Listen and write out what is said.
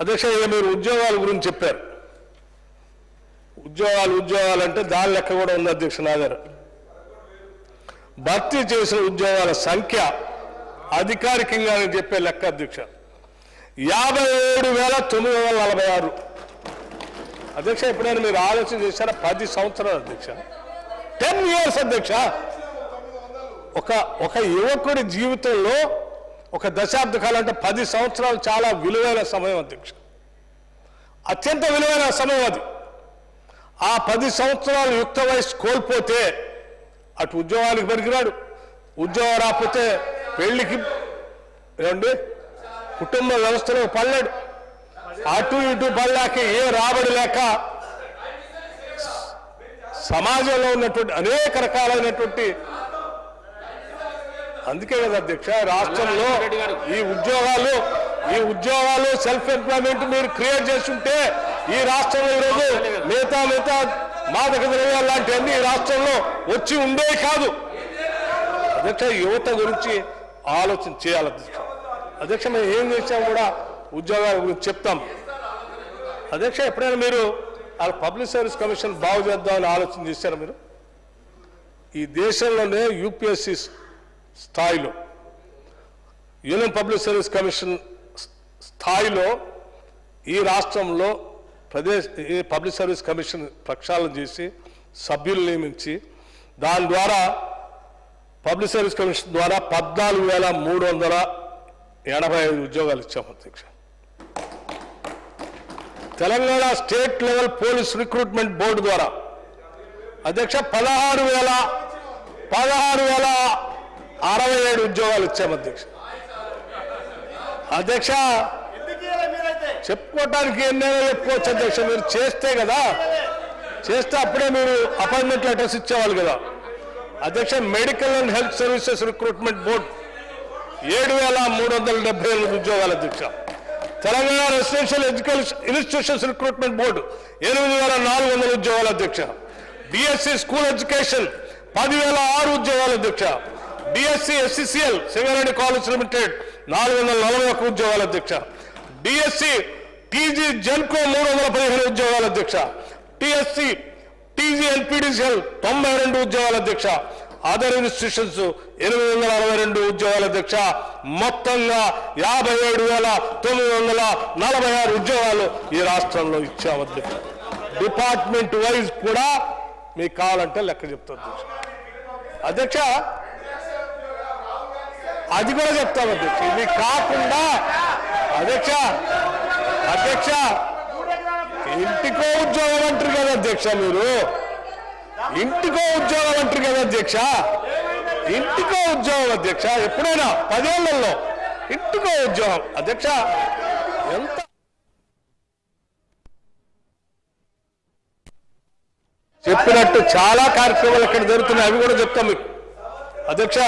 అధ్యక్ష, మీరు ఉద్యోగాల గురించి చెప్పారు. ఉద్యోగాలు అంటే దాని లెక్క కూడా ఉంది అధ్యక్ష. నా దగ్గర భర్తీ చేసిన ఉద్యోగాల సంఖ్య అధికారికంగా చెప్పే లెక్క అధ్యక్ష 57,946. అధ్యక్ష, ఎప్పుడైనా మీరు ఆలోచన చేశారా? 10 సంవత్సరాలు అధ్యక్ష, 10 years అధ్యక్ష. ఒక యువకుడి జీవితంలో ఒక దశాబ్ద కాలం అంటే 10 సంవత్సరాలు చాలా విలువైన సమయం అధ్యక్ష, అత్యంత విలువైన సమయం అది. ఆ 10 సంవత్సరాలు యుక్త వయసు కోల్పోతే అటు ఉద్యోగానికి పనికిరాడు, ఉద్యోగం రాకపోతే పెళ్లికి ఏమండి కుటుంబ వ్యవస్థలో పడలేడు, అటు ఇటు పడలేక ఏ రాబడి లేక సమాజంలో ఉన్నటువంటి అనేక రకాలైనటువంటి, అందుకే కదా అధ్యక్ష రాష్ట్రంలో ఈ ఉద్యోగాలు సెల్ఫ్ ఎంప్లాయ్మెంట్ మీరు క్రియేట్ చేస్తుంటే ఈ రాష్ట్రంలో ఈరోజు మిగతా మాదక ద్రవ్యాలు లాంటివన్నీ ఈ రాష్ట్రంలో వచ్చి ఉండే కాదు అధ్యక్ష. యువత గురించి ఆలోచన చేయాలి అధ్యక్ష. అధ్యక్ష, మేము ఏం చేసాం కూడా ఉద్యోగాల గురించి చెప్తాం అధ్యక్ష. ఎప్పుడైనా మీరు పబ్లిక్ సర్వీస్ కమిషన్ బాగు చేద్దామని ఆలోచన చేశారా? మీరు ఈ దేశంలోనే యూపీఎస్సీ స్థాయిలో, యూనియన్ పబ్లిక్ సర్వీస్ కమిషన్ స్థాయిలో ఈ రాష్ట్రంలో పబ్లిక్ సర్వీస్ కమిషన్ ప్రక్షాళన చేసి సభ్యులు నియమించి దాని ద్వారా పబ్లిక్ సర్వీస్ కమిషన్ ద్వారా 14,385 ఉద్యోగాలు ఇచ్చాం అధ్యక్ష. Telangana state level police recruitment board ద్వారా అధ్యక్ష 16,067 ఉద్యోగాలు ఇచ్చాం అధ్యక్ష. అధ్యక్ష, చెప్పుకోవటానికి ఎన్నైనా చెప్పుకోవచ్చు అధ్యక్ష. మీరు చేస్తే కదా, చేస్తే అప్పుడే మీరు అపాయింట్మెంట్ లెటర్స్ ఇచ్చేవాళ్ళు కదా అధ్యక్ష. Medical and health services recruitment board 7,378 ఉద్యోగాలు అధ్యక్ష. Telangana residential education institutions recruitment board 8,400 ఉద్యోగాలు అధ్యక్ష. డిఎస్సి స్కూల్ ఎడ్యుకేషన్ 10,006 ఉద్యోగాలు అధ్యక్ష. DSC SCCL Singareni college limited 441 ఉద్యోగాలు అధ్యక్ష. డిఎస్సి టీజీ జెన్కో 315 ఉద్యోగాలు అధ్యక్ష. టిఎస్సి టీజీ ఎల్పిడిసిఎల్ 92 ఉద్యోగాలు అధ్యక్ష. అదర్ ఇన్స్టిట్యూషన్స్ 862 ఉద్యోగాలు అధ్యక్ష. మొత్తంగా 57,946 ఉద్యోగాలు ఈ రాష్ట్రంలో ఇచ్చాం అధ్యక్ష. డిపార్ట్మెంట్ వైజ్ కూడా మీకు కావాలంటే లెక్క చెప్తాం అధ్యక్ష. అది కూడా చెప్తాం అధ్యక్ష. ఇది కాకుండా అధ్యక్ష ఇంటికో ఉద్యోగం అంటారు కదా అధ్యక్ష. మీరు ఇంటికో ఉద్యోగం అంటారు కదా అధ్యక్ష. ఇంటికో ఉద్యోగం అధ్యక్ష. ఎప్పుడైనా 10 ఏళ్లలో ఇంటికో ఉద్యోగం అధ్యక్ష. ఎంత చెప్పినట్టు చాలా కార్యక్రమాలు ఇక్కడ జరుగుతున్నాయి, అవి కూడా చెప్తాం మీకు అధ్యక్ష.